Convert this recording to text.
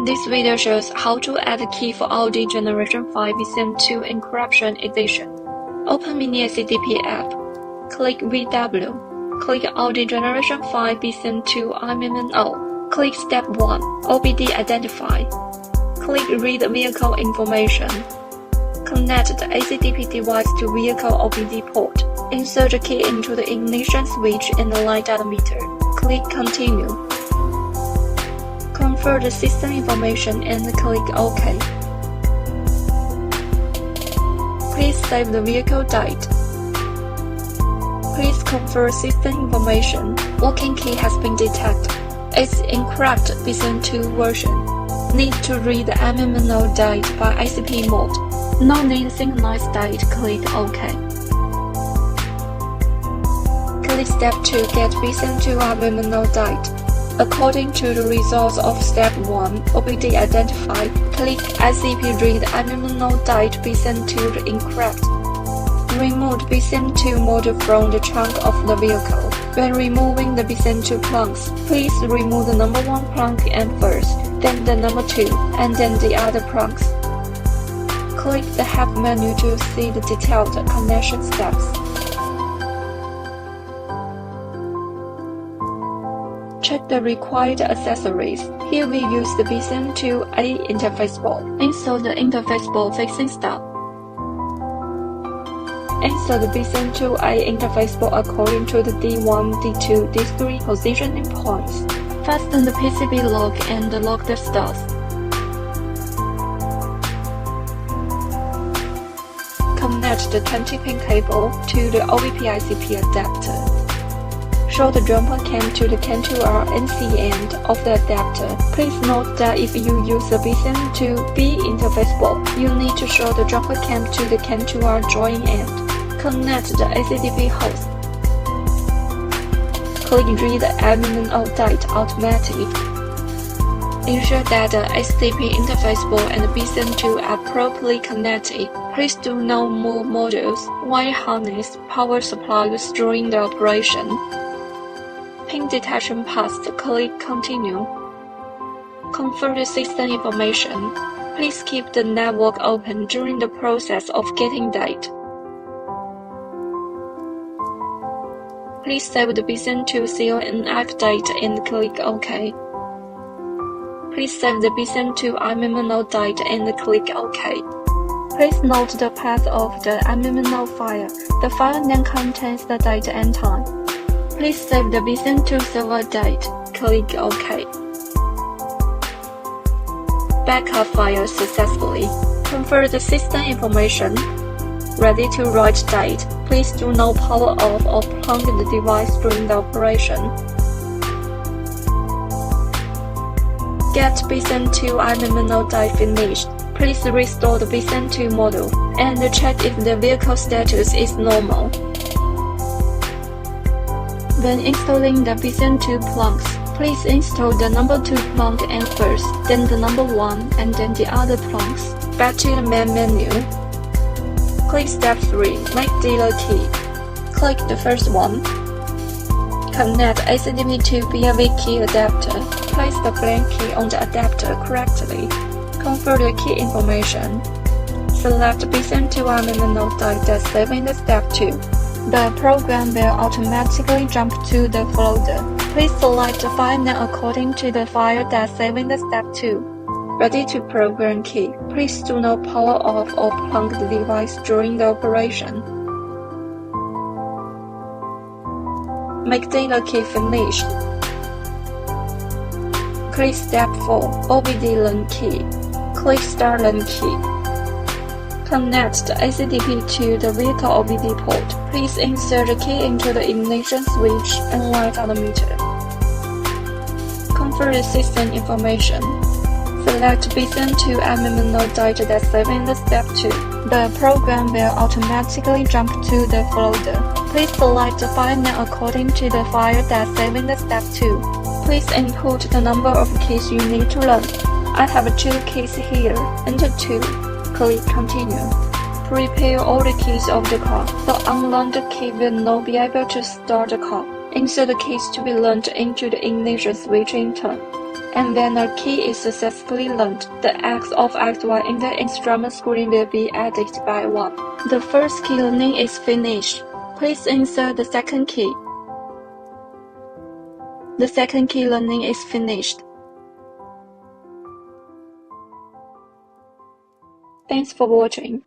This video shows how to add a key for Audi Generation 5 BCM2 Encryption Edition. Open Mini ACDP app. Click VW. Click Audi Generation 5 BCM2 IMMO. Click Step 1. OBD Identify. Click Read Vehicle Information. Connect the ACDP device to vehicle OBD port. Insert the key into the ignition switch and the light data meter. Click Continue. Confirm the system information and click OK. Please save the vehicle date. Please confirm system information. Locking key has been detected. It's encrypted BCM2 version. Need to read the IMMO date by ICP mode. No need synchronize date. Click OK. Click Step 2 Get BCM2 IMMO date. According to the results of Step 1, OBD Identify, click ICP Read IMMO date BCM2 to encrypt. Remove BCM2 module from the trunk of the vehicle. When removing the BCM2 plunks, please remove the number 1 plunk and first, then the number 2, and then the other plunks. Click the Help menu to see the detailed connection steps. Check the required accessories. Here we use the BCM2A interface board. Install the interface board fixing step. Install the BCM2A interface board according to the D1, D2, D3 positioning points. Fasten the PCB lock and lock the studs. Connect the 20-pin cable to the OVP-ICP adapter. Show the jumper cam to the CAN2R NC end of the adapter. Please note that if you use the BCM2B interface board, you need to show the jumper cam to the CAN2R join end. Connect the ACDP host. Click Read IMMO date automatic. Ensure that the ACDP interface board and the BCM2 are properly connected. Please do not move modules, wire harness, power supplies during the operation. Pin detection passed. Click Continue. Confirm the system information. Please keep the network open during the process of getting data. Please save the BCM2 CONF data and click OK. Please save the BCM2 IMMO data and click OK. Please note the path of the IMMO file. The file name contains the date and time. Please save the BCM2 server date. Click OK. Backup file successfully. Confirm the system information. Ready to write date. Please do not power off or plug the device during the operation. Get BCM2 IMMO date finished. Please restore the BCM2 module and check if the vehicle status is normal. When installing the BCM2 plunks, please install the number 2 plunk and first, then the number 1 and then the other plunks. Back to the main menu. Click Step 3, Make Dealer Key. Click the first one. Connect ACDP to BLV key adapter. Place the blank key on the adapter correctly. Confirm the key information. Select BCM2 IMMO date that's saved in the Step 2. The program will automatically jump to the folder. Please select the file name according to the file that's saved in the Step 2. Ready to program key. Please do not power off or plug the device during the operation. Make data key finished. Click Step 4, OBD Learn key. Click Start Learn key. Connect the ACDP to the vehicle OBD port. Please insert the key into the ignition switch and light on the meter. Confirm the system information. Select BCM2 IMMO data that's saved in the Step 2. The program will automatically jump to the folder. Please select the file name according to the file that's saved in the Step 2. Please input the number of keys you need to learn. I have 2 keys here. Enter 2. Click Continue. Prepare all the keys of the car. The unlearned key will not be able to start the car. Insert the keys to be learned into the ignition switch in turn. And when a key is successfully learned, the X of XY in the instrument screen will be added by 1. The first key learning is finished. Please insert the second key. The second key learning is finished. Thanks for watching.